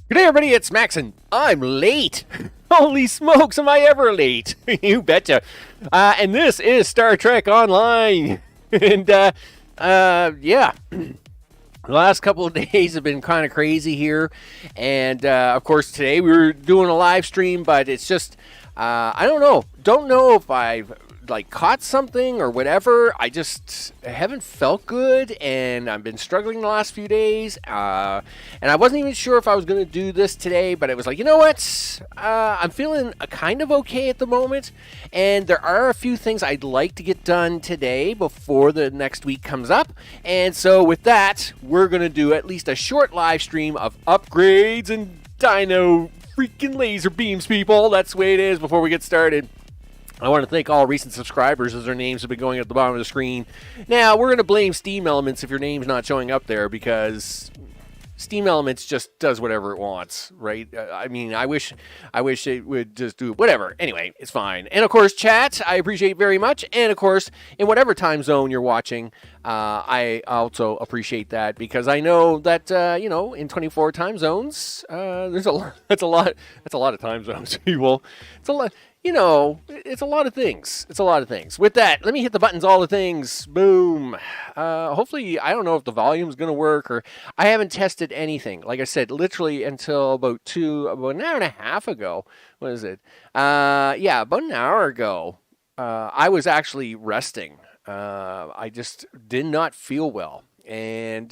Good day, everybody. It's Max, and I'm late. Holy smokes, am I ever late? You betcha. And this is Star Trek Online. And, yeah. The last couple of days have been kind of crazy here. And, of course, today we were doing a live stream, but it's just, I don't know. Don't know if I've caught something or whatever. I just haven't felt good, and I've been struggling the last few days, and I wasn't even sure if I was going to do this today, but it was like, you know what, I'm feeling kind of okay at the moment, and there are a few things I'd like to get done today before the next week comes up. And so with that, we're going to do at least a short live stream of upgrades and Dino freaking laser beams, people. That's the way it is. Before we get started, I want to thank all recent subscribers as their names have been going at the bottom of the screen. Now, we're going to blame Steam Elements if your name's not showing up there, because Steam Elements just does whatever it wants, right? I mean, I wish it would just do whatever. Anyway, it's fine. And, of course, chat, I appreciate very much. And, of course, in whatever time zone you're watching, I also appreciate that, because I know that, in 24 time zones, that's a lot of time zones, people. It's a lot. It's a lot of things. It's a lot of things. With that, let me hit the buttons, all the things. Boom. Hopefully, I don't know if the volume's going to work, or I haven't tested anything. Like I said, literally until about an hour and a half ago. What is it? Yeah, about an hour ago, I was actually resting. I just did not feel well. And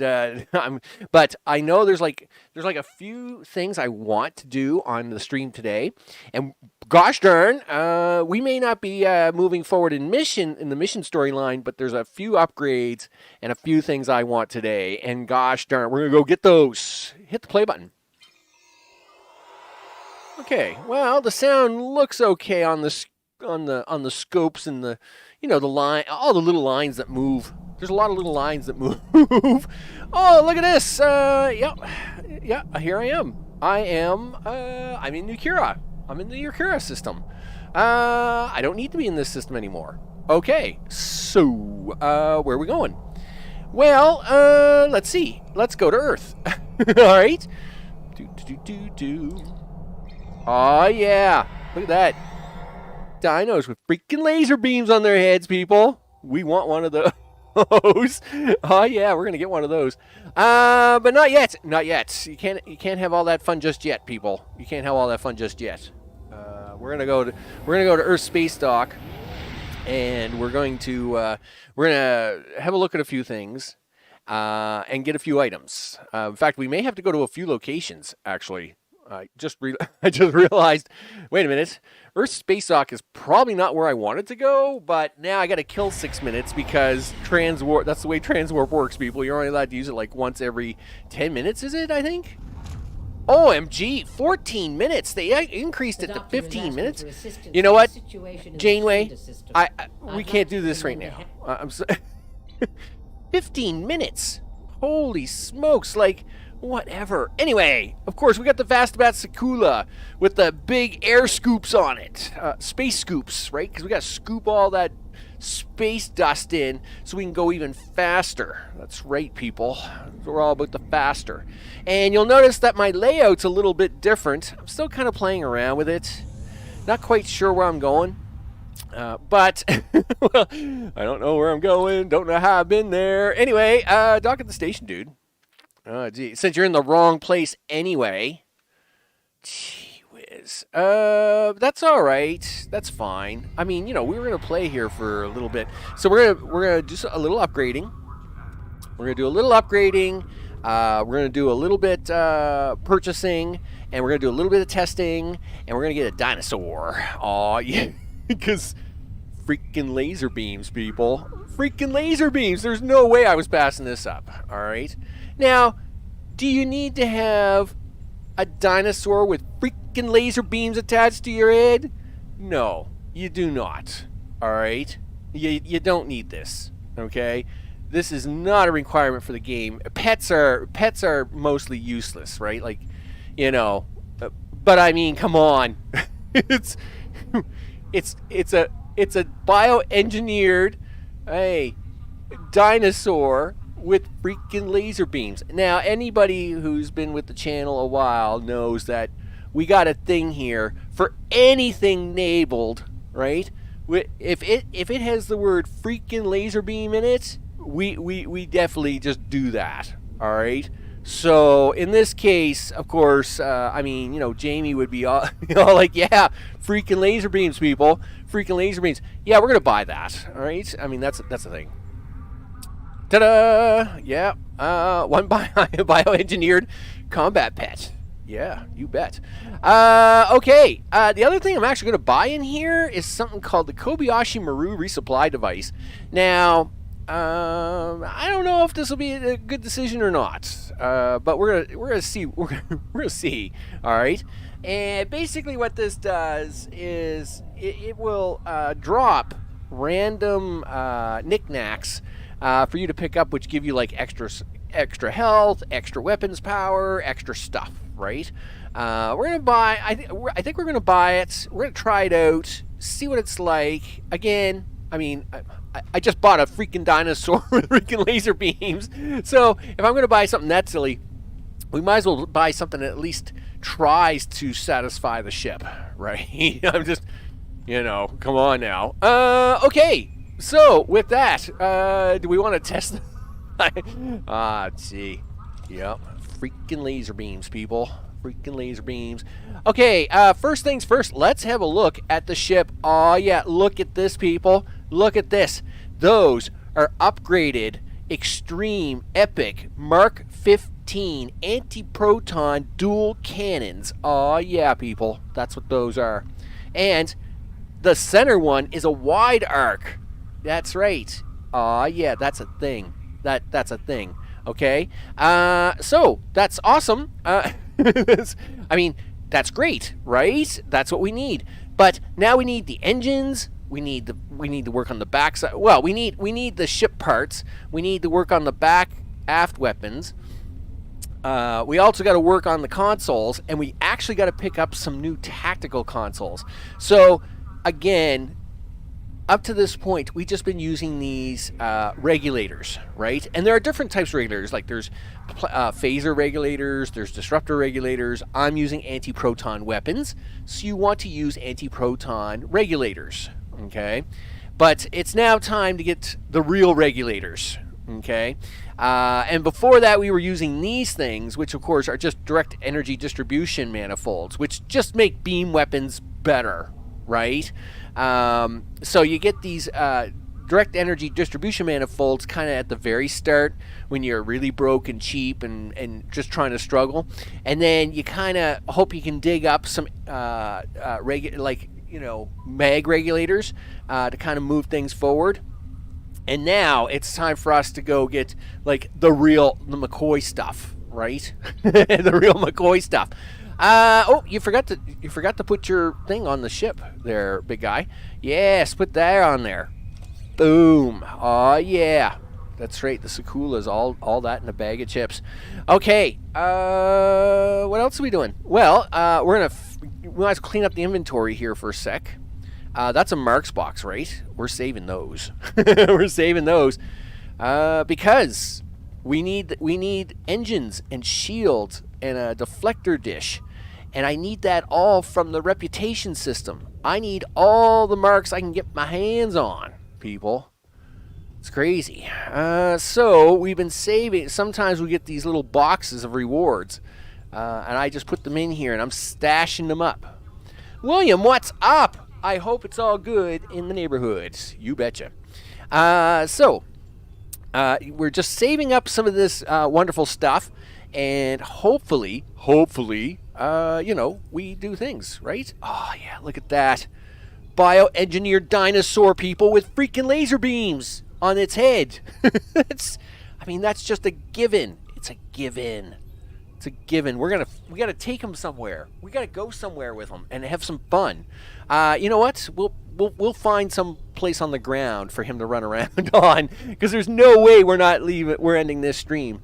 but I know there's a few things I want to do on the stream today, and gosh darn, we may not be moving forward in the mission storyline, but there's a few upgrades and a few things I want today, and gosh darn, we're gonna go get those. Hit the play button. Okay, well, the sound looks okay on the scopes and the the line, all the little lines that move. There's a lot of little lines that move. Oh, look at this. Yeah, here I am. I'm in Nukira. I'm in the Nukira system. I don't need to be in this system anymore. Okay, so, where are we going? Well, let's see. Let's go to Earth. All right. Oh, yeah. Look at that. Dinos with freaking laser beams on their heads, people. We want one of those. Oh yeah, we're gonna get one of those. But not yet. Not yet. You can't have all that fun just yet, people. You can't have all that fun just yet. We're gonna go to Earth Space Dock, and we're gonna have a look at a few things, and get a few items. In fact, we may have to go to a few locations actually. I just realized, wait a minute, Earth Space Dock is probably not where I wanted to go, but now I got to kill 6 minutes because transwarp, that's the way transwarp works, people. You're only allowed to use it like once every 10 minutes, is it, I think? OMG, 14 minutes. They increased it to 15 minutes. You know what, Janeway? We can't do this right now. I'm sorry. 15 minutes. Holy smokes, whatever. Anyway, of course, we got the Vastabat Sakula with the big air scoops on it. Space scoops, right? Because we got to scoop all that space dust in so we can go even faster. That's right, people. We're all about the faster. And you'll notice that my layout's a little bit different. I'm still kind of playing around with it. Not quite sure where I'm going. But well, I don't know where I'm going. Don't know how I've been there. Anyway, dock at the station, dude. Oh, gee. Since you're in the wrong place anyway. Gee whiz. That's all right. That's fine. I mean, we were going to play here for a little bit. So we're gonna do a little upgrading. We're going to do a little upgrading. We're going to do a little bit purchasing. And we're going to do a little bit of testing. And we're going to get a dinosaur. Aw, yeah. Because freaking laser beams, people. Freaking laser beams. There's no way I was passing this up. All right. Now, do you need to have a dinosaur with freaking laser beams attached to your head? No, you do not. All right? You don't need this, okay? This is not a requirement for the game. Pets are mostly useless, right? But I mean, come on. it's a bioengineered, dinosaur with freaking laser beams. Now, anybody who's been with the channel a while knows that we got a thing here for anything enabled, right? If it has the word freaking laser beam in it, we definitely just do that, all right? So in this case, of course, I mean, you know, Jamie would be all, like, yeah, freaking laser beams, people, freaking laser beams. Yeah, we're gonna buy that, all right? I mean, that's the thing. Ta-da! Yeah, one bioengineered combat pet. Yeah, you bet. Okay, the other thing I'm actually going to buy in here is something called the Kobayashi Maru resupply device. Now, I don't know if this will be a good decision or not, but we're gonna see. We're gonna see. All right. And basically, what this does is it will drop random knickknacks for you to pick up, which give you like extra health, extra weapons power, extra stuff. Right? We're gonna buy. I think we're gonna buy it. We're gonna try it out, see what it's like. Again, I mean, I just bought a freaking dinosaur with freaking laser beams. So if I'm gonna buy something that silly, we might as well buy something that at least tries to satisfy the ship, right? I'm just, you know, come on now. Okay. So with that, do we want to test? Gee, yep. Freaking laser beams, people. Freaking laser beams. Okay, first things first, let's have a look at the ship. Oh, yeah, look at this, people. Look at this. Those are upgraded, extreme, epic, Mark 15 anti-proton dual cannons. Oh, yeah, people. That's what those are. And the center one is a wide arc. That's right. Oh, yeah, that's a thing. That's a thing. Okay, so that's awesome. I mean, that's great, right? That's what we need. But now we need the engines. We need to work on the back side. Well, we need the ship parts. We need to work on the back aft weapons. We also got to work on the consoles, and we actually got to pick up some new tactical consoles. So again, up to this point, we've just been using these regulators, right? And there are different types of regulators. Like there's phaser regulators, there's disruptor regulators. I'm using anti-proton weapons, so you want to use anti-proton regulators, okay? But it's now time to get the real regulators, okay? And before that, we were using these things, which of course are just direct energy distribution manifolds, which just make beam weapons better, right? So you get these direct energy distribution manifolds kind of at the very start when you're really broke and cheap and just trying to struggle, and then you kind of hope you can dig up some mag regulators to kind of move things forward. And now it's time for us to go get like the McCoy stuff, right? The real McCoy stuff. Oh, you forgot to put your thing on the ship there, big guy. Yes, put that on there. Boom. Oh yeah, that's right. The Sakula's all that in a bag of chips. Okay. What else are we doing? Well, we might as well clean up the inventory here for a sec. That's a Marks box, right? We're saving those. We're saving those because we need engines and shields and a deflector dish, and I need that all from the reputation system. I need all the marks I can get my hands on, people. It's crazy. So we've been saving. Sometimes we get these little boxes of rewards, and I just put them in here, and I'm stashing them up. William, what's up? I hope it's all good in the neighborhood. You betcha. So we're just saving up some of this wonderful stuff, and hopefully, we do things, right? Oh, yeah, look at that. Bioengineered dinosaur, people, with freaking laser beams on its head. That's just a given. It's a given. It's a given. We got to take him somewhere. We got to go somewhere with him and have some fun. You know what? We'll find some place on the ground for him to run around on, because there's no way we're ending this stream.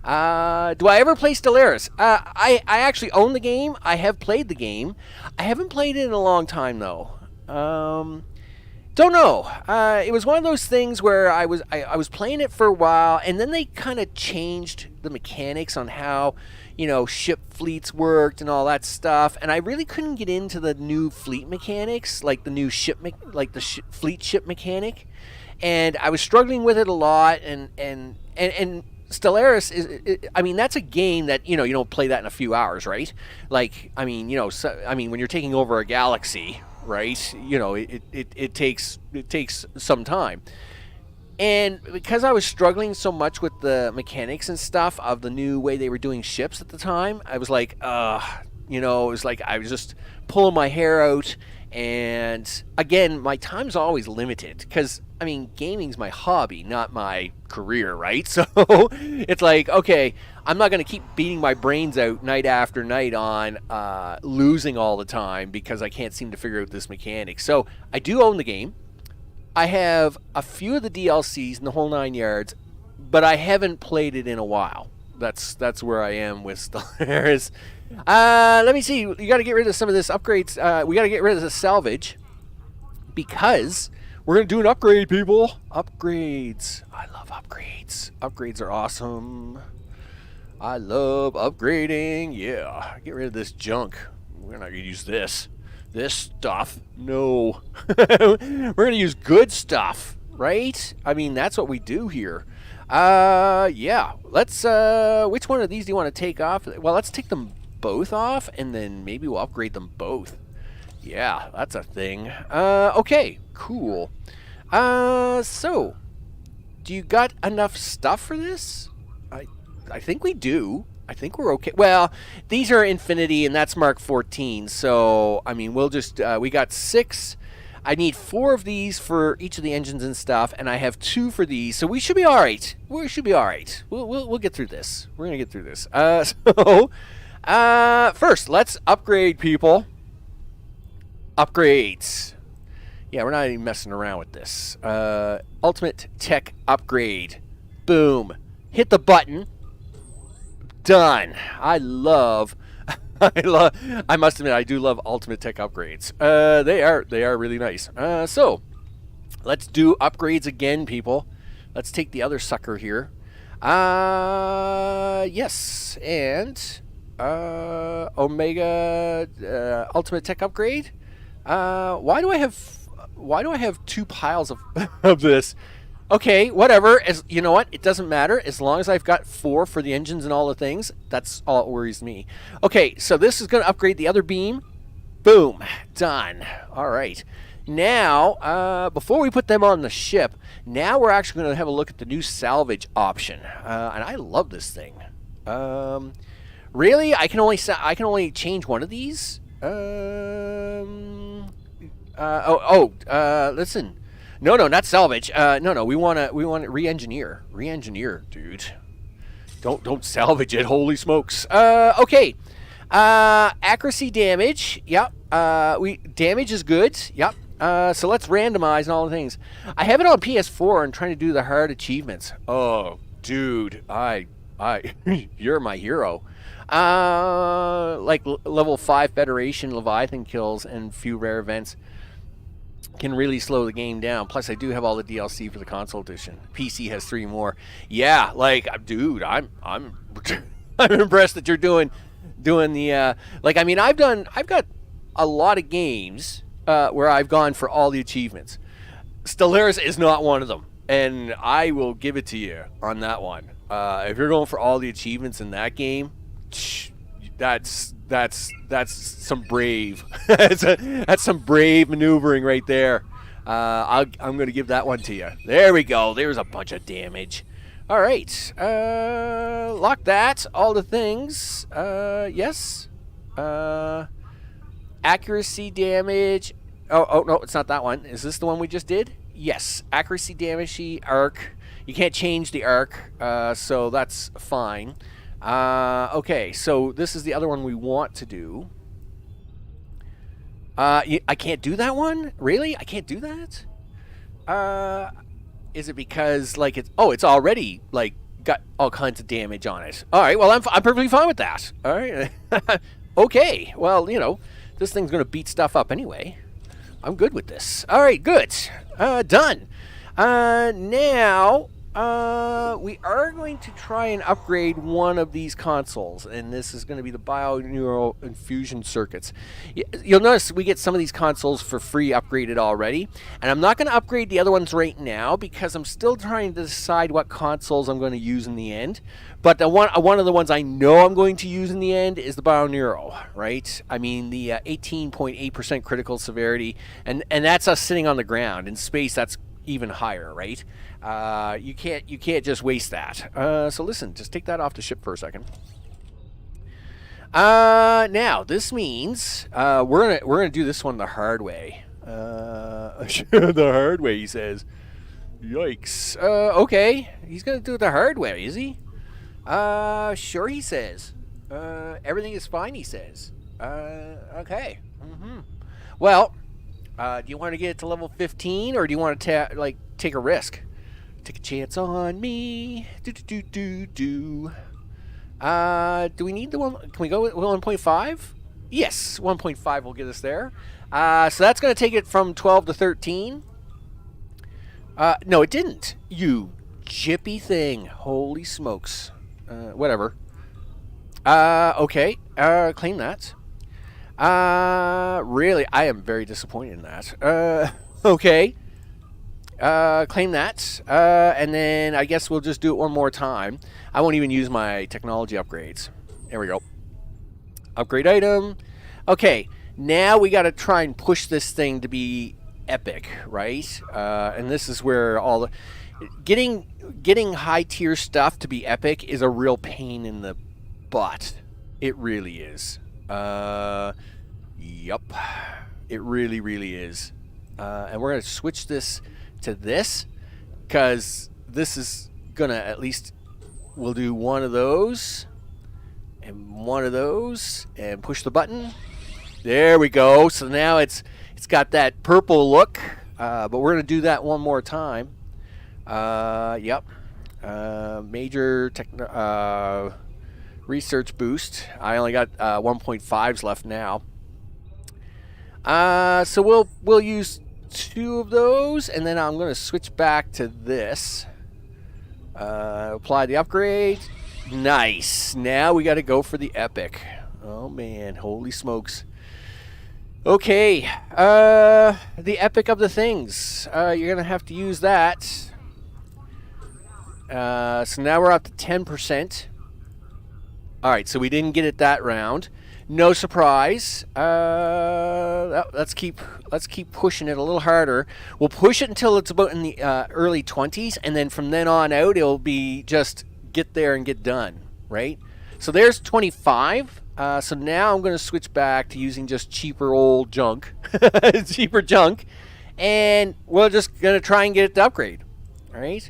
Do I ever play Stellaris? I actually own the game. I have played the game. I haven't played it in a long time though. Don't know. It was one of those things where I was playing it for a while, and then they kind of changed the mechanics on how, ship fleets worked and all that stuff, and I really couldn't get into the new fleet mechanics, like the new fleet ship mechanic, and I was struggling with it a lot, and Stellaris that's a game that you don't play that in a few hours, right? Like, when you're taking over a galaxy, right? It takes some time. And because I was struggling so much with the mechanics and stuff of the new way they were doing ships at the time, I was like, it was like I was just pulling my hair out. And again, my time's always limited because, gaming's my hobby, not my career, right? So it's like, okay, I'm not going to keep beating my brains out night after night on losing all the time because I can't seem to figure out this mechanic. So I do own the game. I have a few of the DLCs in the whole 9 yards, but I haven't played it in a while. That's where I am with Stellaris. Let me see. You got to get rid of some of this upgrades. We got to get rid of the salvage because we're going to do an upgrade, people. Upgrades. I love upgrades. Upgrades are awesome. I love upgrading. Yeah. Get rid of this junk. We're not going to use this. This stuff. No. We're going to use good stuff, right? That's what we do here. Yeah. Let's, which one of these do you want to take off? Well, let's take them both off, and then maybe we'll upgrade them both. Yeah, that's a thing. Okay, cool. So, do you got enough stuff for this? I think we do. I think we're okay. Well, these are Infinity, and that's Mark 14. So, we'll just, we got 6. I need 4 of these for each of the engines and stuff, and I have 2 for these. So we should be all right. We should be all right. We'll get through this. We're gonna get through this. First, let's upgrade, people. Upgrades. Yeah, we're not even messing around with this. Ultimate Tech Upgrade. Boom. Hit the button. Done. I must admit, I do love Ultimate Tech Upgrades. They are really nice. So, let's do upgrades again, people. Let's take the other sucker here. Yes, and Omega Ultimate Tech Upgrade. Why do I have 2 piles of this? Okay, whatever. As you know what, it doesn't matter as long as I've got 4 for the engines and all the things. That's all that worries me. Okay, so this is going to upgrade the other beam. Boom, done. All right. Now, before we put them on the ship, now we're actually going to have a look at the new salvage option, and I love this thing. Really, I can only change one of these. Listen. No, not salvage. No, we want to re-engineer. Re-engineer, dude. Don't salvage it. Holy smokes. Okay. Accuracy damage. Yep. Damage is good. Yep. So let's randomize and all the things. I have it on PS4 and trying to do the hard achievements. Oh, dude, you're my hero. Like level 5 Federation Leviathan kills and few rare events can really slow the game down. Plus, I do have all the DLC for the console edition. PC has 3 more. Yeah, like, dude, I'm I'm impressed that you're doing the like. I've got a lot of games where I've gone for all the achievements. Stellaris is not one of them, and I will give it to you on that one. If you're going for all the achievements in that game, that's some brave that's some brave maneuvering right there. I'm going to give that one to you. There we go. There's a bunch of damage. All right. Lock that. All the things. Yes. Accuracy damage. Oh, no, it's not that one. Is this the one we just did? Yes. Accuracy damage, arc. You can't change the arc, so that's fine. Okay, so this is the other one we want to do. I can't do that one? Really? I can't do that? Is it because, like, it's already, like, got all kinds of damage on it? All right, well, I'm perfectly fine with that. All right. Okay, well, this thing's going to beat stuff up anyway. I'm good with this. All right, good. Done. Now, we are going to try and upgrade one of these consoles, and this is going to be the binaural infusion circuits. You'll notice we get some of these consoles for free upgraded already, and I'm not going to upgrade the other ones right now because I'm still trying to decide what consoles I'm going to use in the end. But one of the ones I know I'm going to use in the end is the binaural, right? I mean, the 18.8% critical severity, and that's us sitting on the ground. In space, that's even higher, right? You can't just waste that. So listen, just take that off the ship for a second. Now this means we're gonna do this one the hard way. The hard way, he says. Yikes. Okay, he's gonna do it the hard way, is he? Sure, he says. Everything is fine, he says. Okay. Well, do you want to get it to level 15, or do you want to take a risk? Take a chance on me. Do we need the one? Can we go with 1.5? Yes, 1.5 will get us there. So that's going to take it from 12 to 13. No, it didn't. You jippy thing. Holy smokes. Whatever. Okay. Claim that. Really, I am very disappointed in that. Okay. Claim that. And then I guess we'll just do it one more time. I won't even use my technology upgrades. There we go. Upgrade item. Okay. Now we got to try and push this thing to be epic, right? And this is where all the getting high tier stuff to be epic is a real pain in the butt. It really is. Yup. It really, really is. And we're going to switch this to this, because this is going to at least, we'll do one of those, and one of those, and push the button. There we go. So now it's got that purple look, but we're going to do that one more time. Yep. Major research boost. I only got 1.5s left now. So we'll use 2 of those, and then I'm going to switch back to this. Apply the upgrade. Nice. Now we got to go for the epic. Oh man, holy smokes. Okay, the epic of the things. You're going to have to use that. So now we're up to 10%. Alright, so we didn't get it that round. No surprise. Let's keep pushing it a little harder. We'll push it until it's about in the early 20s, and then from then on out, it'll be just get there and get done, right? So there's 25. So now I'm going to switch back to using just cheaper old junk. Cheaper junk. And we're just going to try and get it to upgrade. All right?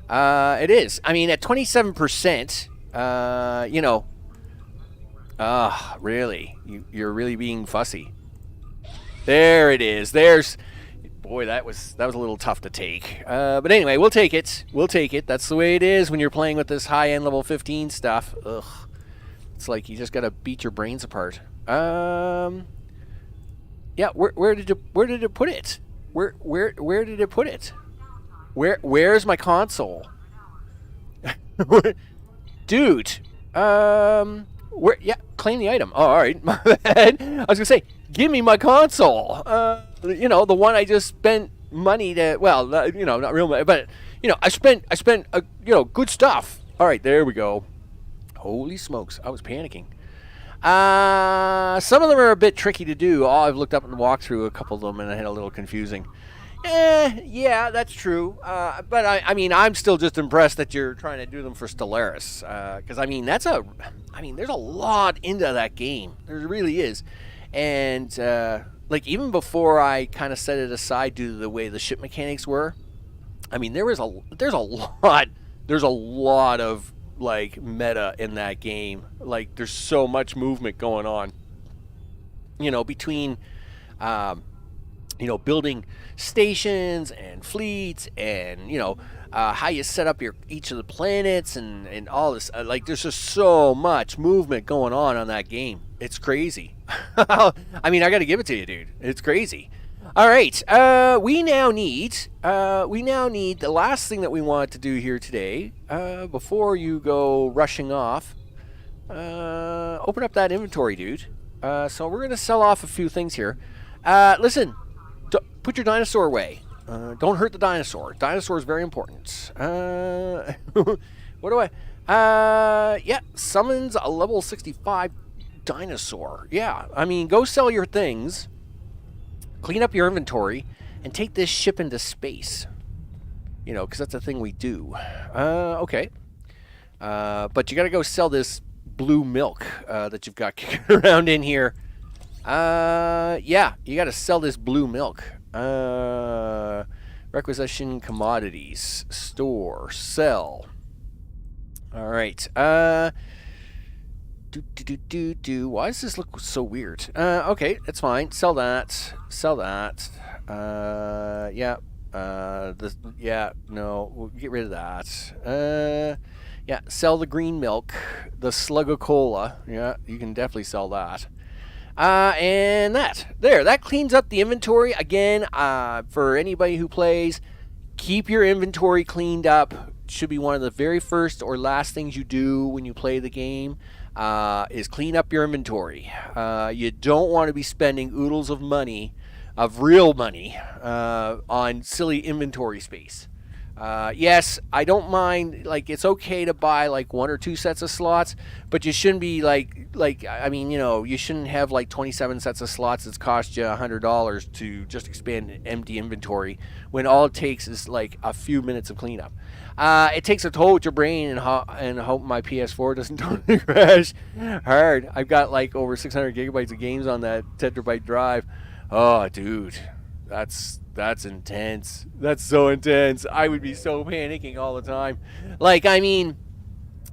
It is. I mean, at 27%, you know. Really? You're really being fussy. There it is. Boy, that was a little tough to take. But anyway, we'll take it. We'll take it. That's the way it is when you're playing with this high-end level 15 stuff. Ugh. It's like you just gotta beat your brains apart. Yeah, where did it put it? Where did it put it? Where's my console? Dude. Yeah, claim the item. Oh, all right, my bad. I was gonna say, give me my console. You know, the one I just spent money to. Well, you know, not real money, but you know, I spent you know, good stuff. All right, there we go. Holy smokes, I was panicking. Some of them are a bit tricky to do. I've looked up and walked through a couple of them, and I had a little confusing. Yeah, that's true. But I mean, I'm still just impressed that you're trying to do them for Stellaris. Because I mean, there's a lot into that game. There really is. And like even before I kind of set it aside due to the way the ship mechanics were, I mean, there's a lot of like meta in that game. Like there's so much movement going on, you know, between you know, building stations and fleets, and you know, how you set up each of the planets, and all this. Like there's just so much movement going on that game. It's crazy. I mean, I gotta give it to you, dude. It's crazy. All right. We now need the last thing that we want to do here today. Before you go rushing off, open up that inventory, dude. So we're gonna sell off a few things here. Listen, put your dinosaur away. Don't hurt the dinosaur. Dinosaur is very important. What do I? Yeah, summons a level 65 dinosaur. Yeah, I mean, go sell your things, clean up your inventory, and take this ship into space. You know, because that's the thing we do. Okay. But you got to go sell this blue milk that you've got kicking around in here. Yeah, you got to sell this blue milk. Requisition commodities. Store. Sell. All right. Why does this look so weird? Okay, it's fine. Sell that. Sell that. Yeah. Yeah, no, we'll get rid of that. Yeah, sell the green milk, the slug of cola. Yeah, you can definitely sell that. And that cleans up the inventory. Again, for anybody who plays, keep your inventory cleaned up. Should be one of the very first or last things you do when you play the game. Is clean up your inventory. You don't want to be spending oodles of money, of real money, on silly inventory space. Yes, I don't mind, like, it's okay to buy like 1 or 2 sets of slots, but you shouldn't be like I mean, you know, you shouldn't have like 27 sets of slots that's cost you $100 to just expand an empty inventory when all it takes is like a few minutes of cleanup. It takes a toll with your brain, and hope my PS4 doesn't totally crash hard. I've got like over 600 gigabytes of games on that tetrabyte drive. Oh, dude, that's intense. That's so intense. I would be so panicking all the time. Like, I mean,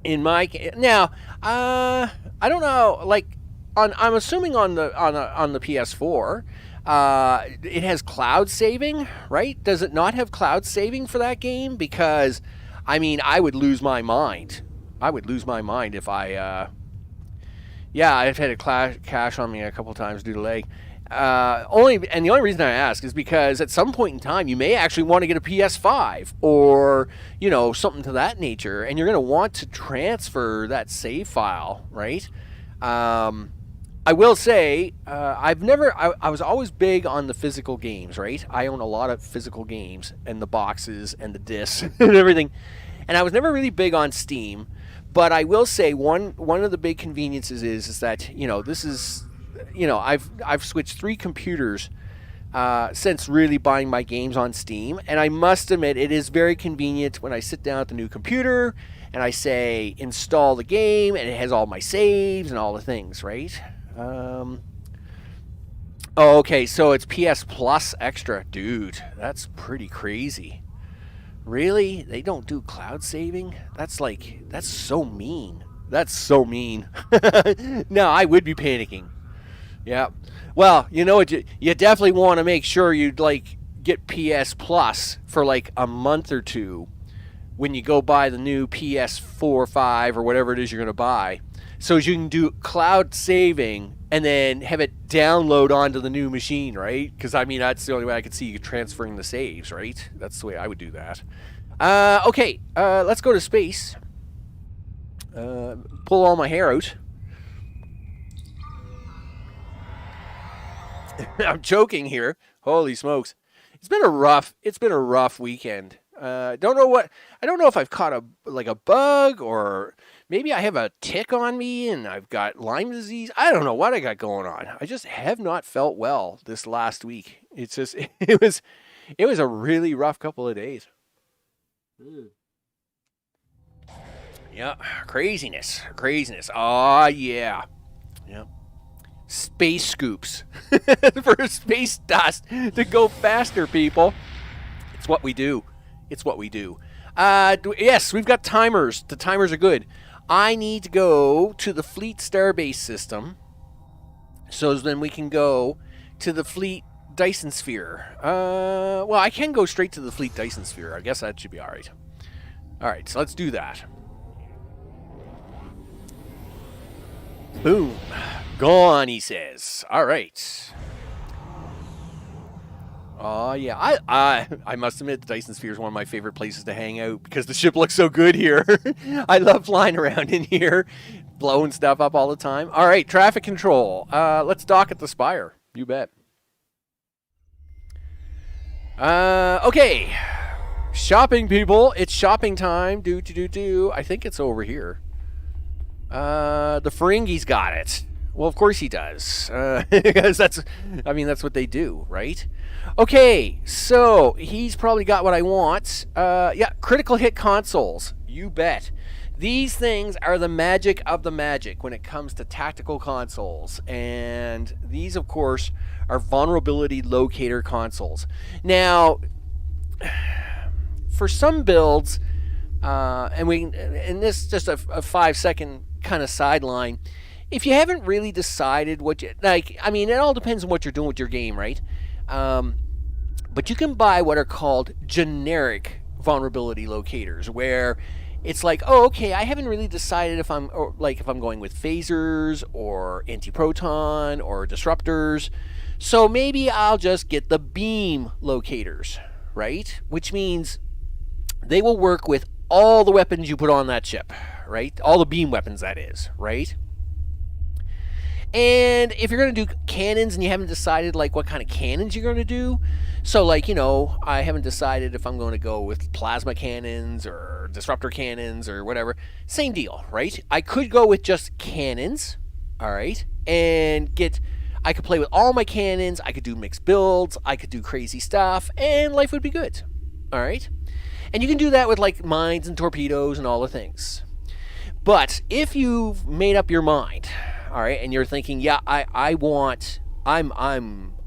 in my now, I don't know. Like, I'm assuming on the PS4, it has cloud saving, right? Does it not have cloud saving for that game? Because, I mean, I would lose my mind. I would lose my mind if I. Yeah, I've had it cache on me a couple times due to lag. The only reason I ask is because at some point in time you may actually want to get a PS5 or, you know, something to that nature, and you're going to want to transfer that save file, right? I will say, I was always big on the physical games, right? I own a lot of physical games and the boxes and the discs and everything, and I was never really big on Steam. But I will say one of the big conveniences is that, you know, this is, you know, I've switched 3 computers since really buying my games on Steam, and I must admit it is very convenient when I sit down at the new computer and I say install the game, and it has all my saves and all the things, right? Oh, okay, so it's PS Plus Extra, dude. That's pretty crazy. Really? They don't do cloud saving? That's so mean. That's so mean. No, I would be panicking. Yeah. Well, you know what? You definitely want to make sure you like get PS Plus for like a month or two when you go buy the new PS4 or 5 or whatever it is you're going to buy, so you can do cloud saving and then have it download onto the new machine, right? Because, I mean, that's the only way I could see you transferring the saves, right? That's the way I would do that. Okay, let's go to space. Pull all my hair out. I'm choking here. Holy smokes. It's been a rough weekend. I don't know if I've caught a bug, or maybe I have a tick on me and I've got Lyme disease. I don't know what I got going on. I just have not felt well this last week. It's just, it was a really rough couple of days. Yeah, craziness. Oh, yeah. Yeah. Space scoops for space dust to go faster, people. It's what we do. Yes, we've got timers. The timers are good. I need to go to the Fleet Starbase system, so then we can go to the Fleet Dyson Sphere. Well, I can go straight to the Fleet Dyson Sphere. I guess that should be all right. All right, so let's do that. Boom. Gone, he says. All right. Oh yeah, I must admit the Dyson Sphere is one of my favorite places to hang out because the ship looks so good here. I love flying around in here, blowing stuff up all the time. All right, traffic control. Let's dock at the Spire. You bet. Okay. Shopping, people. It's shopping time. Do. I think it's over here. The Ferengi's got it. Well, of course he does. Because that's what they do, right? Okay, so he's probably got what I want. Yeah, critical hit consoles. You bet. These things are the magic of the magic when it comes to tactical consoles. And these, of course, are vulnerability locator consoles. Now, for some builds, and this is just a 5-second kind of sideline. If you haven't really decided what you like, I mean, it all depends on what you're doing with your game, right? But you can buy what are called generic vulnerability locators, where it's like, oh, okay, I haven't really decided if I'm going with phasers or anti-proton or disruptors, so maybe I'll just get the beam locators, right? Which means they will work with all the weapons you put on that ship, right? All the beam weapons, that is, right? And if you're going to do cannons and you haven't decided like what kind of cannons you're going to do, so like, you know, I haven't decided if I'm going to go with plasma cannons or disruptor cannons or whatever, same deal, right? I could go with just cannons, all right, and I could play with all my cannons, I could do mixed builds, I could do crazy stuff, and life would be good, all right? And you can do that with like mines and torpedoes and all the things. But if you've made up your mind, all right, and you're thinking, yeah, I'm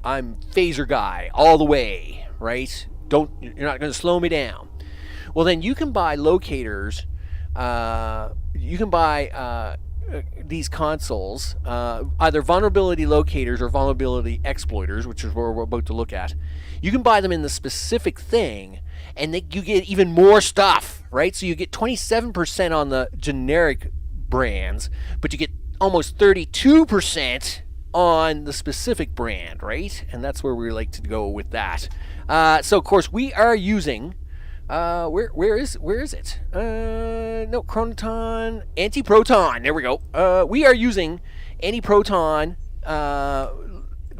phaser guy all the way, right? You're not going to slow me down. Well, then you can buy locators. You can buy these consoles, either vulnerability locators or vulnerability exploiters, which is what we're about to look at. You can buy them in the specific thing, and you get even more stuff, right? So you get 27% on the generic brands, but you get almost 32% on the specific brand, right? And that's where we like to go with that. So of course we are using where is it? No, chronoton, anti-proton. There we go. We are using anti-proton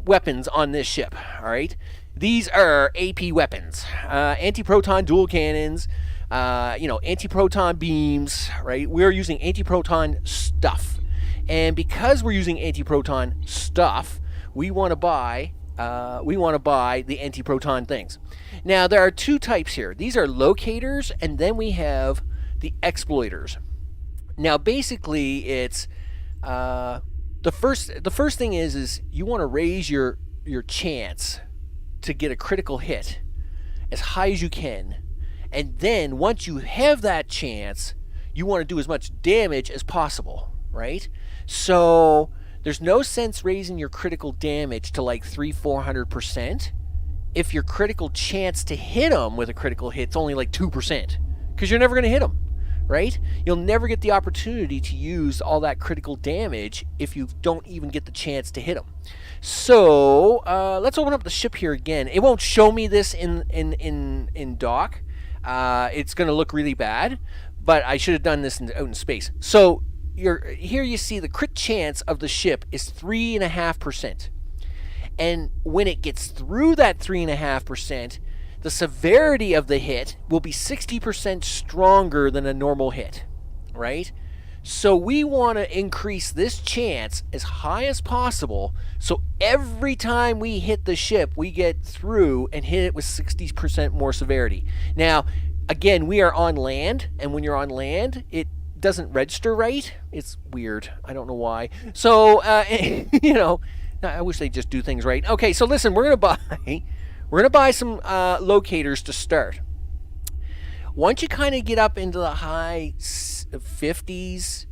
weapons on this ship. All right, these are AP weapons, anti-proton dual cannons. Anti-proton beams. Right, we are using anti-proton stuff. And because we're using anti-proton stuff, we want to buy the anti-proton things. Now there are two types here. These are locators, and then we have the exploiters. Now basically, it's the first thing is you want to raise your chance to get a critical hit as high as you can, and then once you have that chance, you want to do as much damage as possible, right? So there's no sense raising your critical damage to like 300-400% if your critical chance to hit them with a critical hit's only like 2%, because you're never going to hit them, right? You'll never get the opportunity to use all that critical damage if you don't even get the chance to hit them. So let's open up the ship here again. It won't show me this in dock. It's going to look really bad, but I should have done this out in space. So here you see the crit chance of the ship is 3.5%. And when it gets through that 3.5%, the severity of the hit will be 60% stronger than a normal hit, right? So we want to increase this chance as high as possible, so every time we hit the ship, we get through and hit it with 60% more severity. Now, again, we are on land, and when you're on land, it doesn't register right. It's weird. I don't know why. So, I wish they'd just do things right. Okay, so listen, we're gonna buy some locators to start. Once you kind of get up into the high 50s,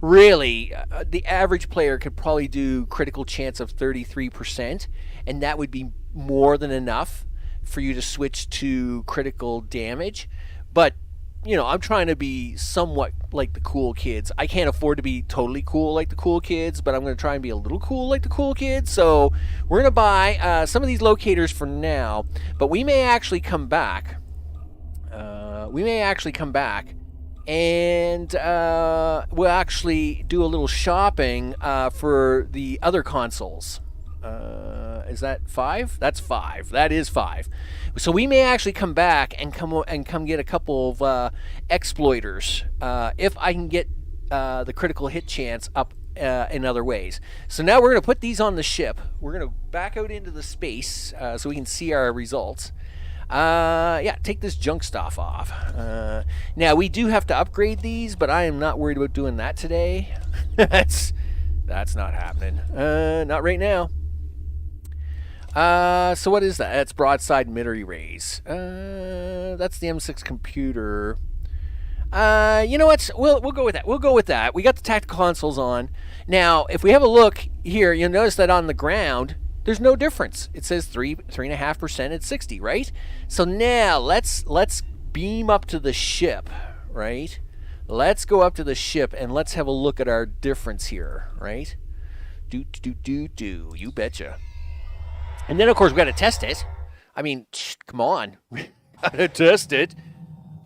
really, the average player could probably do critical chance of 33%, and that would be more than enough for you to switch to critical damage. But you know, I'm trying to be somewhat like the cool kids. I can't afford to be totally cool like the cool kids, but I'm going to try and be a little cool like the cool kids. So we're going to buy some of these locators for now, but we may actually come back. And we'll actually do a little shopping for the other consoles. Is that 5? That's 5. That is 5. So we may actually come back and come get a couple of exploiters if I can get the critical hit chance up in other ways. So now we're going to put these on the ship. We're going to back out into the space so we can see our results. Yeah, take this junk stuff off. Now we do have to upgrade these, but I am not worried about doing that today. That's not happening. Not right now. So what is that? That's broadside emitter arrays. That's the M6 computer. You know what? We'll go with that. We'll go with that. We got the tactical consoles on. Now, if we have a look here, you'll notice that on the ground, there's no difference. It says 3.5% at 60, right? So now let's beam up to the ship, right? Let's go up to the ship and let's have a look at our difference here, right? You betcha. And then, of course, we got to test it. I mean, come on. We got to test it.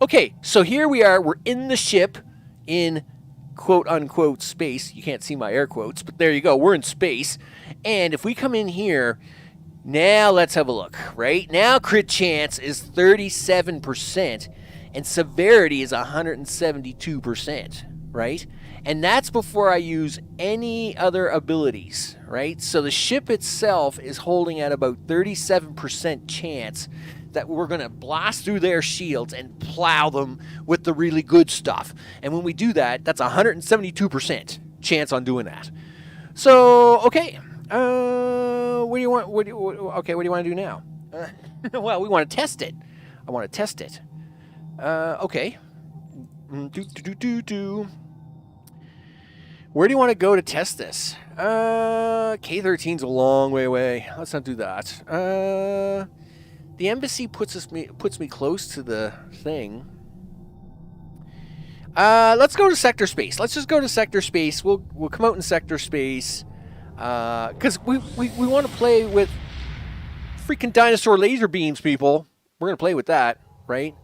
Okay, so here we are. We're in the ship in quote-unquote space. You can't see my air quotes, but there you go. We're in space. And if we come in here, now let's have a look, right? Now crit chance is 37% and severity is 172%, right? And that's before I use any other abilities, right? So the ship itself is holding at about 37% chance that we're going to blast through their shields and plow them with the really good stuff. And when we do that, that's 172% chance on doing that. So, okay. What do you want? What do you want to do now? Well, we want to test it. I want to test it. Okay. Where do you want to go to test this? K-13's a long way away. Let's not do that. The embassy puts me close to the thing. Let's go to sector space. Let's just go to sector space. We'll come out in sector space. Because we want to play with freaking dinosaur laser beams, people. We're going to play with that, right?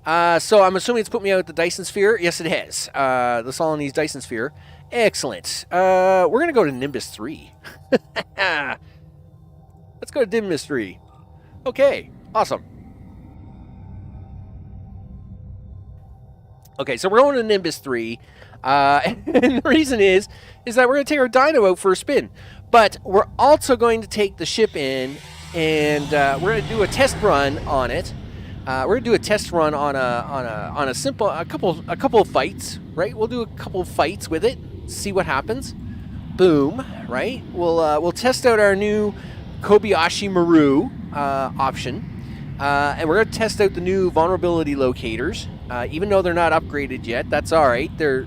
So I'm assuming it's put me out at the Dyson Sphere. Yes, it has. The Solanese Dyson Sphere. Excellent. We're going to go to Nimbus 3. Let's go to Nimbus 3. Okay, awesome. Okay, so we're going to Nimbus 3. And the reason is that we're going to take our Dino out for a spin. But we're also going to take the ship in, and we're going to do a test run on it. We're going to do a test run on a simple couple of fights, right? We'll do a couple of fights with it, see what happens. Boom, right? We'll test out our new Kobayashi Maru option, and we're going to test out the new vulnerability locators. Even though they're not upgraded yet, that's all right. They're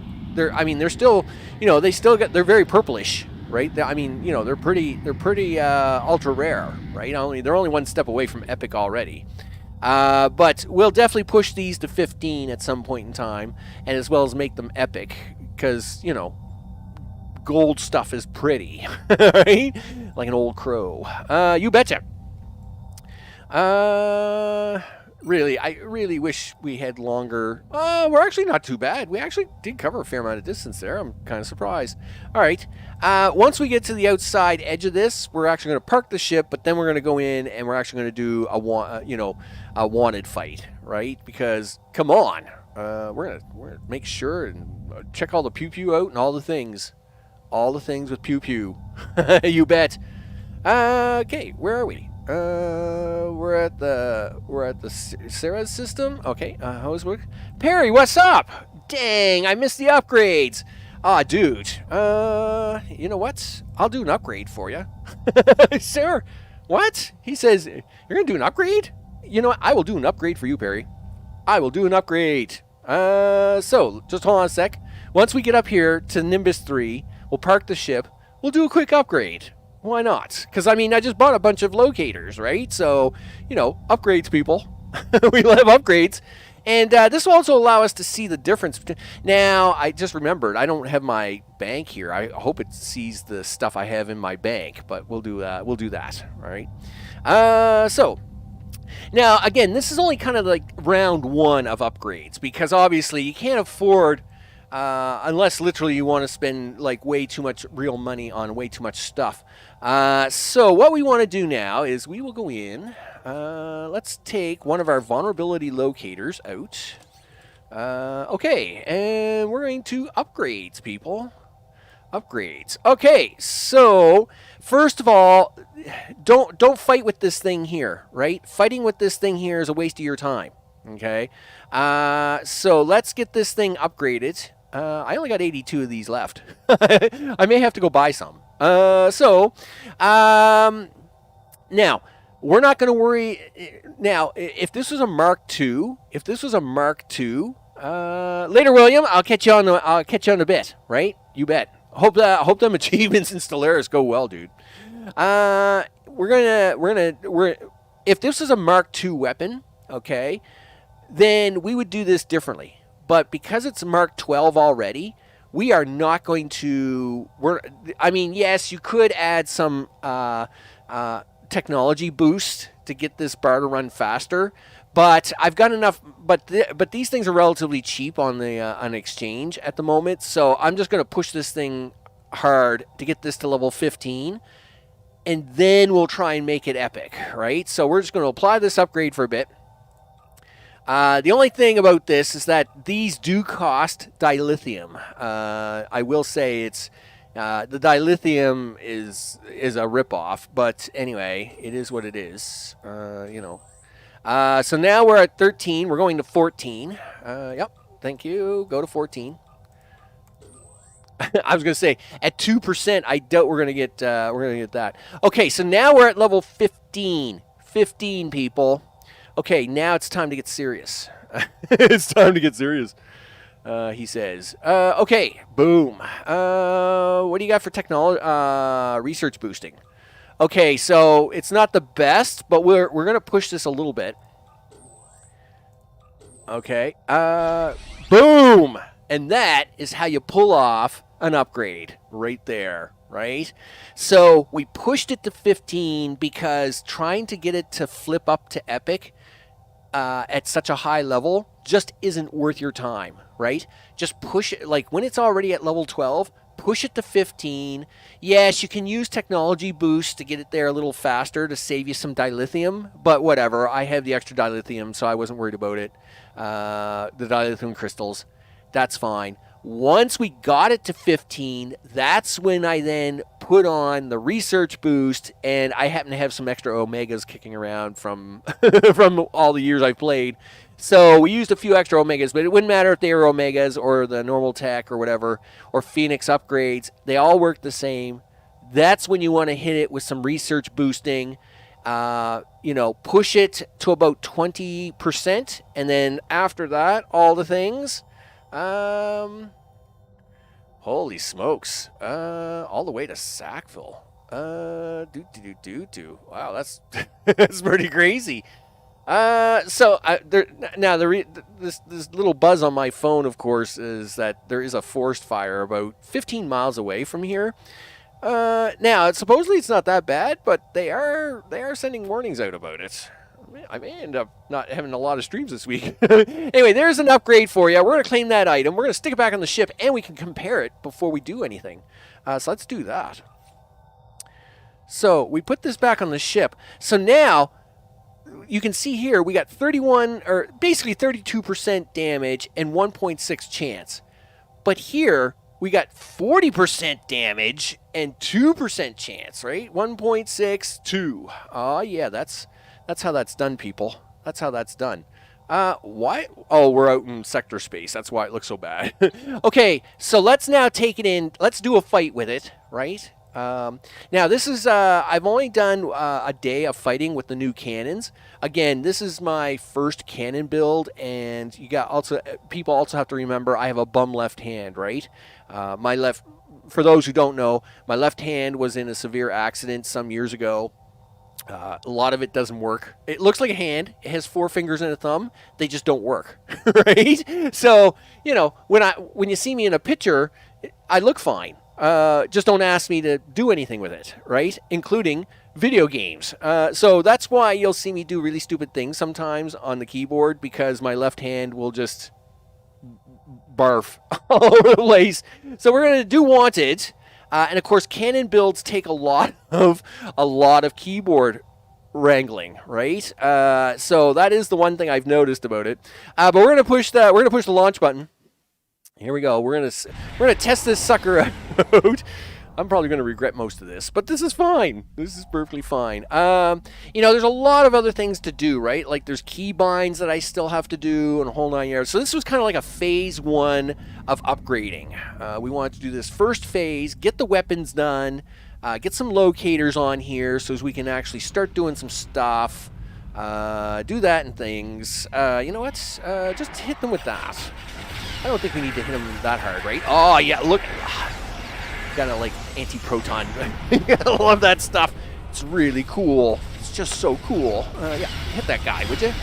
still, they're very purplish, right? They're pretty ultra rare, right? They're only one step away from epic already. But we'll definitely push these to 15 at some point in time, and as well as make them epic, because, gold stuff is pretty, right? Like an old crow. You betcha. Really, I really wish we had longer. We're actually not too bad. We actually did cover a fair amount of distance there. I'm kind of surprised. All right. Once we get to the outside edge of this, we're actually going to park the ship, but then we're going to go in and we're actually going to do a wanted fight, right? Because come on, we're gonna make sure and check all the pew pew out and all the things with pew pew. You bet. Okay, where are we? We're at the Ceres system. Okay, how's work? Perry, what's up? Dang, I missed the upgrades. Aw, dude. You know what? I'll do an upgrade for you. Sir, what? He says, you're gonna do an upgrade? You know what? I will do an upgrade for you, Perry. I will do an upgrade. So, just hold on a sec. Once we get up here to Nimbus 3, we'll park the ship. We'll do a quick upgrade. Why not? Because, I just bought a bunch of locators, right? So, upgrades, people. We love upgrades. And this will also allow us to see the difference. Now, I just remembered, I don't have my bank here. I hope it sees the stuff I have in my bank, but we'll do that. All right. So, now, again, this is only kind of like round one of upgrades, because obviously you can't afford, unless literally you want to spend like way too much real money on way too much stuff. So what we want to do now is we will go in. Let's take one of our vulnerability locators out. Okay, and we're going to upgrades, people. Upgrades. Okay, so first of all, don't fight with this thing here, right? Fighting with this thing here is a waste of your time. Okay, so let's get this thing upgraded. I only got 82 of these left. I may have to go buy some. Now we're not going to worry. Now, if this was a Mark II, later, William, I'll catch you on a bit, right? You bet. Hope them achievements in Stellaris go well, dude. If this was a Mark II weapon, okay, then we would do this differently. But because it's Mark 12 already, we are not going to. Yes, you could add some technology boost to get this bar to run faster. But I've got enough. But these things are relatively cheap on the on exchange at the moment. So I'm just going to push this thing hard to get this to level 15, and then we'll try and make it epic, right? So we're just going to apply this upgrade for a bit. The only thing about this is that these do cost dilithium. I will say it's the dilithium is a ripoff, but anyway, it is what it is. So now we're at 13. We're going to 14. Yep. Thank you. Go to 14. I was going to say at 2%. I doubt we're going to get that. Okay. So now we're at level 15. 15 people. Okay. Now it's time to get serious. It's time to get serious. He says. Okay. Boom. What do you got for technology? Research boosting. Okay, so it's not the best, but we're gonna push this a little bit. Okay. Boom! And that is how you pull off an upgrade right there, right? So we pushed it to 15 because trying to get it to flip up to epic at such a high level just isn't worth your time, right? Just push it, like when it's already at level 12, push it to 15. Yes, you can use technology boost to get it there a little faster to save you some dilithium, but whatever. I have the extra dilithium, so I wasn't worried about it. The dilithium crystals, that's fine. Once we got it to 15, that's when I then put on the research boost, and I happen to have some extra omegas kicking around from from all the years I've played. So we used a few extra omegas, but it wouldn't matter if they were omegas or the normal tech or whatever, or Phoenix upgrades. They all work the same. That's when you want to hit it with some research boosting. Push it to about 20%, and then after that, all the things. Holy smokes! All the way to Sackville. Wow, that's that's pretty crazy. This little buzz on my phone, of course, is that there is a forest fire about 15 miles away from here. Now, supposedly it's not that bad, but they are sending warnings out about it. I may end up not having a lot of streams this week. Anyway, there's an upgrade for you. We're going to claim that item. We're going to stick it back on the ship, and we can compare it before we do anything. So let's do that. So we put this back on the ship. So now you can see here we got 31 or basically 32% damage and 1.6 chance. But here we got 40% damage and 2% chance, right? 1.6, 2. Oh yeah, that's how that's done, people. That's how that's done. Why? Oh, we're out in sector space. That's why it looks so bad. Okay, so let's now take it in. Let's do a fight with it, right? Now, this is, I've only done a day of fighting with the new cannons. Again, this is my first cannon build, and people also have to remember I have a bum left hand, right? For those who don't know, my left hand was in a severe accident some years ago. A lot of it doesn't work. It looks like a hand. It has 4 fingers and a thumb. They just don't work, right? So, you know, when you see me in a picture, I look fine. Just don't ask me to do anything with it, right? Including video games. So that's why you'll see me do really stupid things sometimes on the keyboard, because my left hand will just barf all over the place. So we're going to do Wanted. And of course, Canon builds take a lot of keyboard wrangling, right? So that is the one thing I've noticed about it. But we're gonna push the launch button. Here we go. We're gonna test this sucker out. I'm probably going to regret most of this, but this is fine. This is perfectly fine. You know, there's a lot of other things to do, right? Like there's key binds that I still have to do and a whole 9 yards. So this was kind of like a phase 1 of upgrading. We wanted to do this first phase, get the weapons done, get some locators on here so as we can actually start doing some stuff, do that and things. You know what? Just hit them with that. I don't think we need to hit them that hard, right? Oh, yeah, look. Kind of like anti-proton. I love that stuff. It's really cool. It's just so cool. Yeah, hit that guy, would you?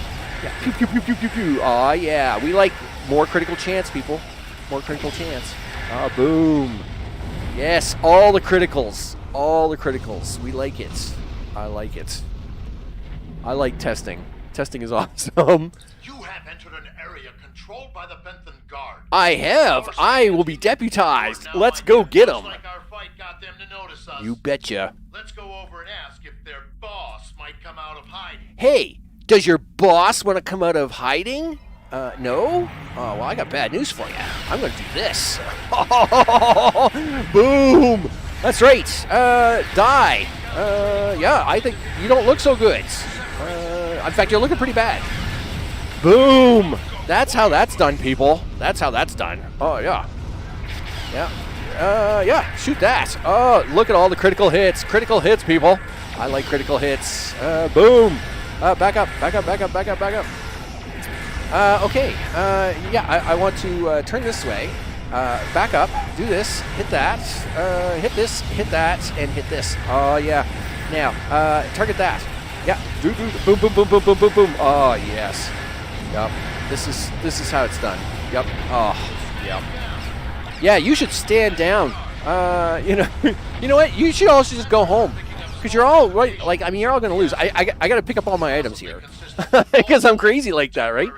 Yeah, pew, pew, pew, pew, pew, pew. Oh, yeah. We like more critical chance, people. More critical chance. Ah, boom. Yes, all the criticals. All the criticals. We like it. I like it. I like testing. Testing is awesome. You have entered an area controlled by the Bentham Guard. I have. I will be deputized. Let's go get them. Like our fight got them to notice us. You betcha. Let's go over and ask if their boss might come out of hiding. Hey, does your boss want to come out of hiding? No? Oh, well, I got bad news for you. I'm going to do this. Boom! That's right. Die. Yeah, I think you don't look so good. In fact, you're looking pretty bad. Boom! That's how that's done, people. That's how that's done. Oh, yeah. Yeah. Yeah, shoot that. Oh, look at all the critical hits. Critical hits, people. I like critical hits. Boom! Back up, back up, back up, back up, back up. Okay. Yeah, I want to turn this way. Back up. Do this. Hit that. Hit this. Hit that. And hit this. Oh, yeah. Now, target that. Yeah. Boom, boom, boom, boom, boom, boom, boom, boom. Oh, yes. Yep. This is how it's done. Yep. Oh, yep. Yeah, you should stand down. You know what? You should also just go home. Because you're all right. Like, I mean, you're all going to lose. I got to pick up all my items here. Because I'm crazy like that, right?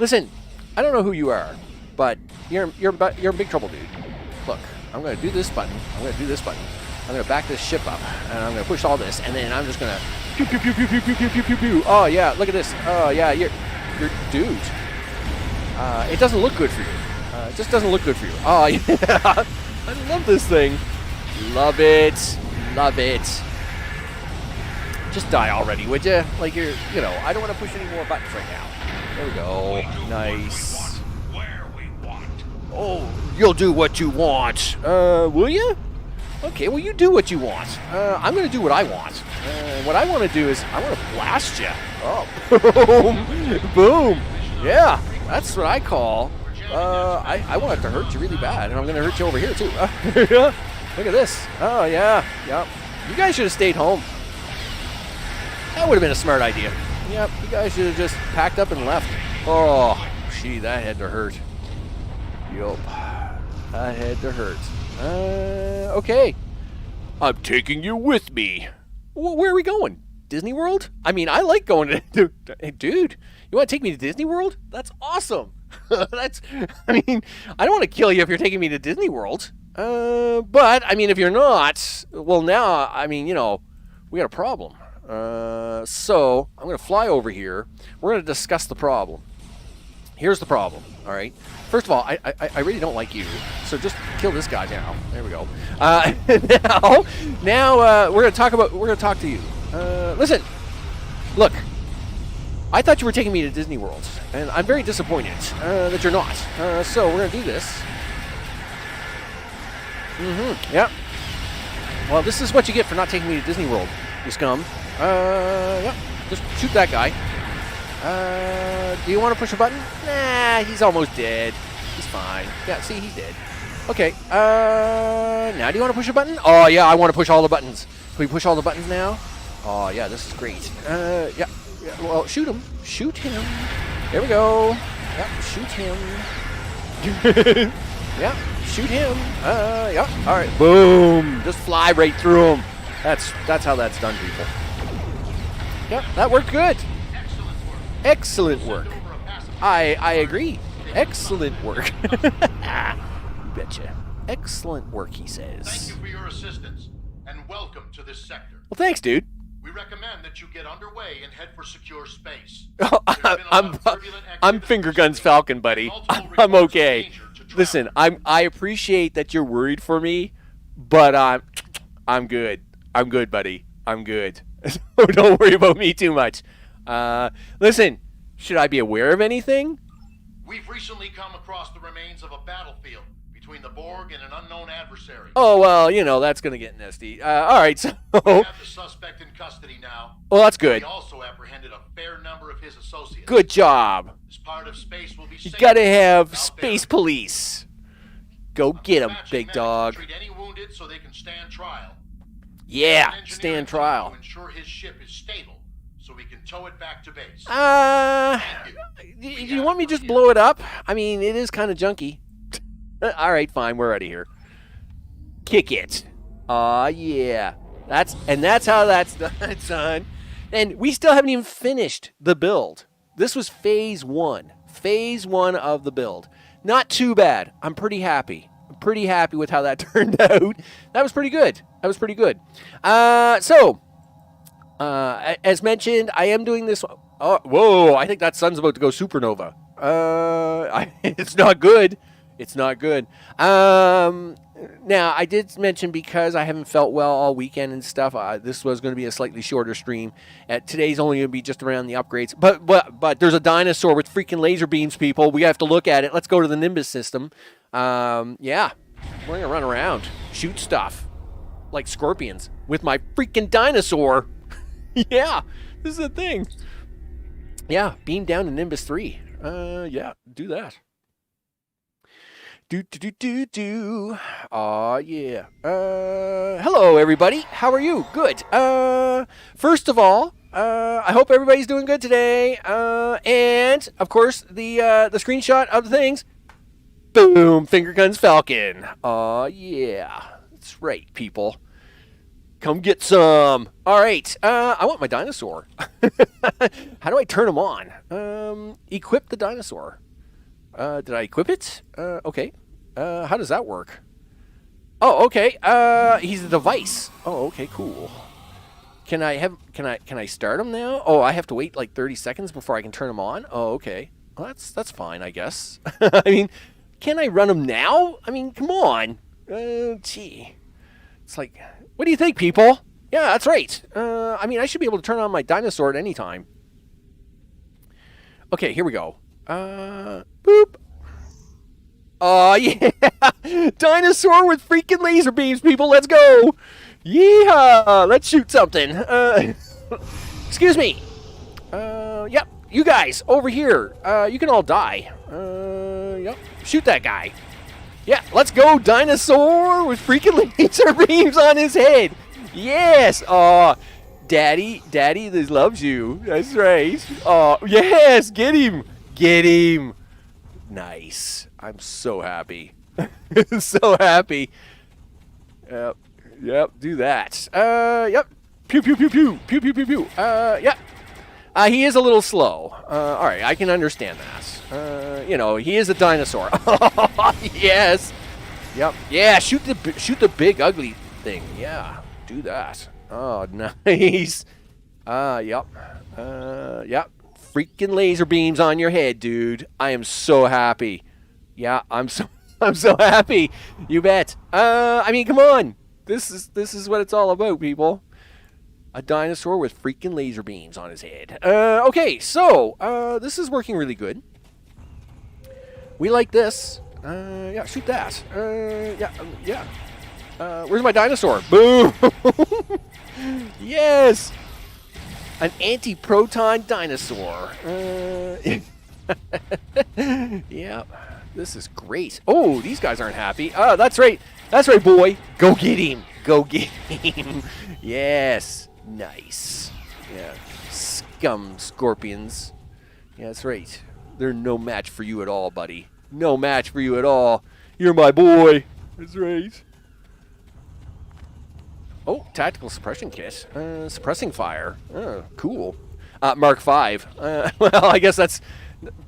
Listen, I don't know who you are, but you're in big trouble, dude. Look, I'm going to do this button. I'm going to do this button. I'm going to back this ship up, and I'm going to push all this, and then I'm just going to pew, pew, pew, pew, pew, pew, pew, pew, pew, pew. Oh, yeah, look at this. Oh, yeah, you're dude. It doesn't look good for you. It just doesn't look good for you. Oh, yeah. I love this thing. Love it. Love it. Just die already, would you? Like, you know, I don't want to push any more buttons right now. There we go. Nice. Oh, you'll do what you want. Will you? Okay, well, you do what you want. I'm going to do what I want. What I want to do is I want to blast you. Oh, boom. Boom. Yeah, that's what I call. I want it to hurt you really bad, and I'm going to hurt you over here, too. Look at this. Oh, yeah. Yep. You guys should have stayed home. That would have been a smart idea. Yep, you guys should have just packed up and left. Oh, gee, that had to hurt. Yup, that had to hurt. Okay. I'm taking you with me. Where are we going? Disney World? I mean, I like going to... Hey, dude, you want to take me to Disney World? That's awesome. I mean, I don't want to kill you if you're taking me to Disney World. But, I mean, if you're not, well, now, I mean, you know, we got a problem. So I'm going to fly over here. We're going to discuss the problem. Here's the problem, all right? First of all, I really don't like you, so just kill this guy now. There we go. Now we're going to talk to you. Listen, look, I thought you were taking me to Disney World, and I'm very disappointed that you're not. So we're going to do this. Yep. Well, this is what you get for not taking me to Disney World, you scum. Yeah, just shoot that guy. Do you want to push a button? Nah, he's almost dead. He's fine. Yeah, see, he's dead. Okay, now do you want to push a button? Oh, yeah, I want to push all the buttons. Can we push all the buttons now? Oh, yeah, this is great. Yeah, well, shoot him. Shoot him. There we go. Yeah, shoot him. Yeah, shoot him. Yeah, all right. Boom. Just fly right through him. That's how that's done, people. Yep, that worked good. Excellent work. I agree. Excellent work. You betcha. Excellent work, he says. Thank you for your assistance, and welcome to this sector. Well, thanks, dude. We recommend that you get underway and head for secure space. I'm Finger Guns Falcon, buddy. I'm okay. Listen, I appreciate that you're worried for me, but I'm good. I'm good, buddy. I'm good. Don't worry about me too much. Listen, should I be aware of anything? We've recently come across the remains of a battlefield between the Borg and an unknown adversary. Oh, well, you know, that's going to get nasty. All right, so... We have the suspect in custody now. Well, that's good. We also apprehended a fair number of his associates. Good job. This part of space will be You safe. got to have Out space there. police. Go get him, Dispatching big medics dog. to treat any wounded so they can stand trial. Yeah, An engineering stand team trial. To ensure his ship is stable, so we can tow it back to base. You want me to just blow it up? I mean, it is kind of junky. All right, fine. We're out of here. Kick it. Aw, yeah. That's how that's done. And we still haven't even finished the build. This was phase 1. Phase 1 of the build. Not too bad. I'm pretty happy. I'm pretty happy with how that turned out. That was pretty good. As mentioned, I am doing this. Oh, whoa! I think that sun's about to go supernova. It's not good. It's not good. Now, I did mention because I haven't felt well all weekend and stuff, this was going to be a slightly shorter stream. Today's only going to be just around the upgrades. But there's a dinosaur with freaking laser beams, people. We have to look at it. Let's go to the Nimbus system. Yeah, we're going to run around, shoot stuff like scorpions with my freaking dinosaur. Yeah, this is a thing. Yeah, beam down to Nimbus 3. Yeah, do that. Aw, yeah. Hello, everybody. How are you? Good. First of all, I hope everybody's doing good today. And, of course, the screenshot of the things. Boom, Finger Guns Falcon. Aw, yeah. That's right, people. Come get some. All right. I want my dinosaur. How do I turn him on? Equip the dinosaur. Did I equip it? Okay. How does that work? Oh, okay. He's a device. Oh, okay, cool. Can I start him now? Oh, I have to wait like 30 seconds before I can turn him on? Oh, okay. Well, that's fine, I guess. I mean, can I run him now? I mean, come on. Gee. It's like, what do you think, people? Yeah, that's right. I mean, I should be able to turn on my dinosaur at any time. Okay, here we go. Boop. Oh, yeah. Dinosaur with freaking laser beams, people. Let's go. Yeehaw. Let's shoot something. Excuse me. Yep. You guys, over here. You can all die. Yep. Shoot that guy. Yeah, let's go. Dinosaur with freaking laser beams on his head. Yes. Aw. Daddy this loves you. That's right. Oh, yes. Get him. Get him. Nice. I'm so happy. So happy. Yep. Do that. Yep. Pew, pew, pew, pew. Pew, pew, pew, pew. Yep. He is a little slow. All right. I can understand that. You know, he is a dinosaur. Yes. Yep. Yeah. Shoot the big ugly thing. Yeah. Do that. Oh, nice. Yep. Yep. Freaking laser beams on your head, dude. I am so happy. Yeah, I'm so happy. You bet. I mean, come on. This is what it's all about, people. A dinosaur with freaking laser beams on his head. Okay, so this is working really good. We like this. Yeah, shoot that. Yeah. Where's my dinosaur? Boom. Yes. An anti-proton dinosaur. Yeah, this is great. Oh, these guys aren't happy. Oh, that's right. That's right, boy. Go get him. Go get him. Yes. Nice. Yeah. Scum scorpions. Yeah, that's right. They're no match for you at all, buddy. No match for you at all. You're my boy. That's right. Oh, tactical suppression kit. Suppressing fire. Oh, cool. Mark 5. Well, I guess that's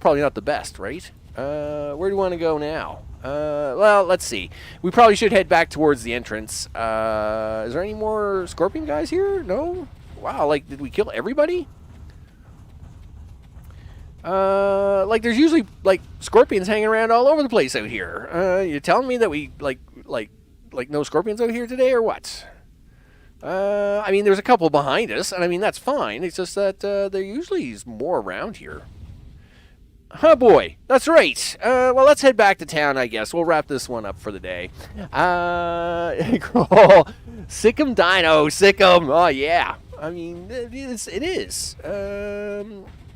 probably not the best, right? Where do you want to go now? Well, let's see. We probably should head back towards the entrance. Is there any more scorpion guys here? No? Wow, like, did we kill everybody? Like, there's usually, like, scorpions hanging around all over the place out here. You telling me that we, like, no scorpions out here today, or what? I mean, there's a couple behind us, and I mean, that's fine. It's just that there usually is more around here. Oh, boy. That's right. Well, let's head back to town, I guess. We'll wrap this one up for the day. Cool. Sick 'em, Dino. Sick 'em. Oh, yeah. I mean, it is.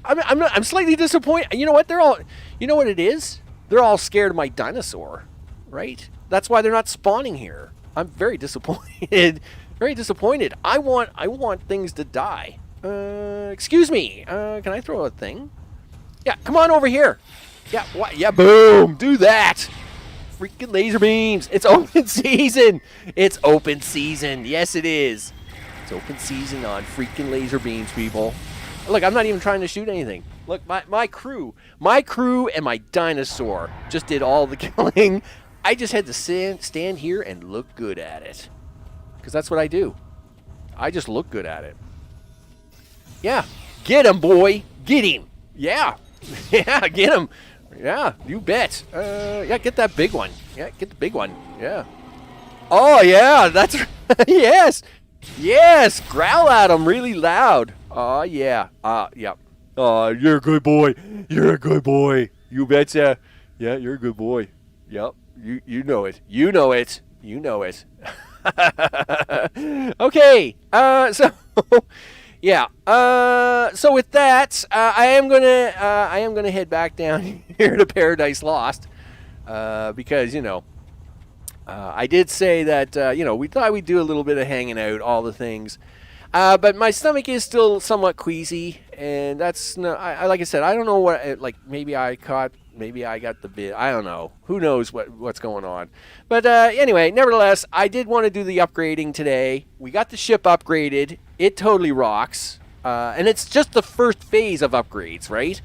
I'm slightly disappointed. You know what? You know what it is? They're all scared of my dinosaur, right? That's why they're not spawning here. I'm very disappointed. Very disappointed. I want things to die. Excuse me. Can I throw a thing? Yeah, come on over here. Yeah, what? Yeah, boom. Do that. Freaking laser beams. It's open season. It's open season. Yes, it is. It's open season on freaking laser beams, people. Look, I'm not even trying to shoot anything. Look, my crew and my dinosaur just did all the killing. I just had to stand here and look good at it. Because that's what I do. I just look good at it. Yeah. Get him, boy. Get him. Yeah. Yeah, get him. Yeah, you bet. Yeah, get that big one. Yeah, get the big one. Yeah. Oh, yeah, that's... yes. Yes, growl at him really loud. Oh, yeah. Yep. Oh, you're a good boy. You're a good boy. You betcha. Yeah, you're a good boy. Yep. You know it. You know it. You know it. Okay. So... yeah. So with that, I am gonna head back down here to Paradise Lost, because I did say that we thought we'd do a little bit of hanging out, all the things, but my stomach is still somewhat queasy, and that's no. Like I said, I don't know what. Maybe I got the bit. I don't know. Who knows what's going on? But anyway, nevertheless, I did want to do the upgrading today. We got the ship upgraded. It totally rocks. And it's just the first phase of upgrades, right?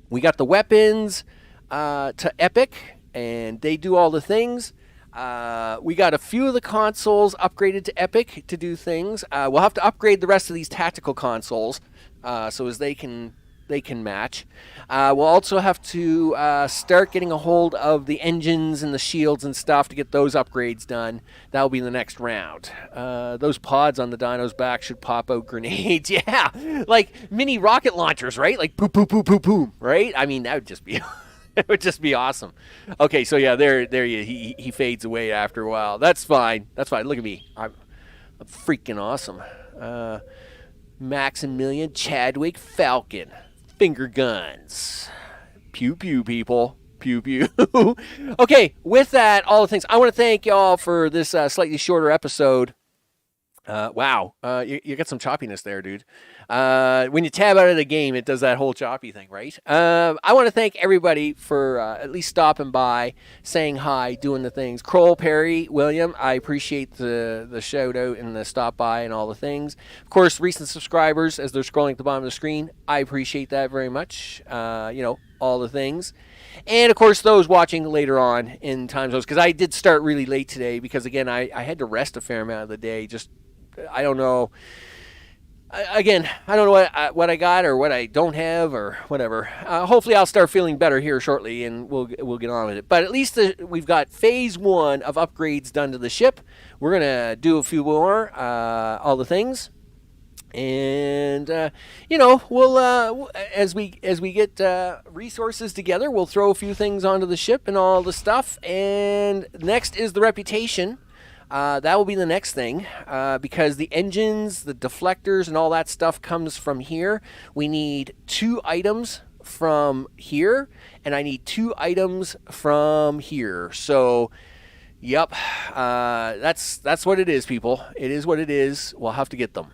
We got the weapons to Epic, and they do all the things. We got a few of the consoles upgraded to Epic to do things. We'll have to upgrade the rest of these tactical consoles so as they can match. We'll also have to start getting a hold of the engines and the shields and stuff to get those upgrades done. That'll be the next round. Those pods on the dino's back should pop out grenades. Yeah, like mini rocket launchers, right? Like boom, boom, boom, boom, boom, right? I mean, that would just be... it would just be awesome. Okay, so yeah, he fades away after a while. That's fine. That's fine. Look at me. I'm freaking awesome. Maximilian Chadwick Falcon. Finger guns. Pew pew, people. Pew pew. Okay, with that, all the things. I want to thank y'all for this slightly shorter episode. Wow, you got some choppiness there, dude. When you tab out of the game, it does that whole choppy thing, right? I want to thank everybody for at least stopping by, saying hi, doing the things. Kroll, Perry, William, I appreciate the shout out and the stop by and all the things. Of course, recent subscribers, as they're scrolling at the bottom of the screen, I appreciate that very much. All the things. And, of course, those watching later on in time zones, because I did start really late today because, again, I had to rest a fair amount of the day. Just, I don't know. I don't know what I got or what I don't have or whatever. Hopefully I'll start feeling better here shortly, and we'll get on with it. But at least we've got phase 1 of upgrades done to the ship. We're going to do a few more, all the things. And, we'll, as we get resources together, we'll throw a few things onto the ship and all the stuff. And next is the reputation. That will be the next thing, because the engines, the deflectors, and all that stuff comes from here. We need 2 items from here, and I need 2 items from here. So Yep. That's what it is, people. It is what it is. We'll have to get them.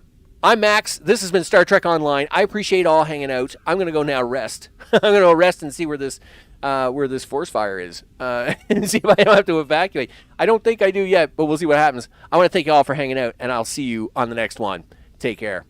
I'm Max. This has been Star Trek Online. I appreciate all hanging out. I'm going to go now rest. I'm going to go rest and see where this force fire is and see if I don't have to evacuate. I don't think I do yet, but we'll see what happens. I want to thank you all for hanging out, and I'll see you on the next one. Take care.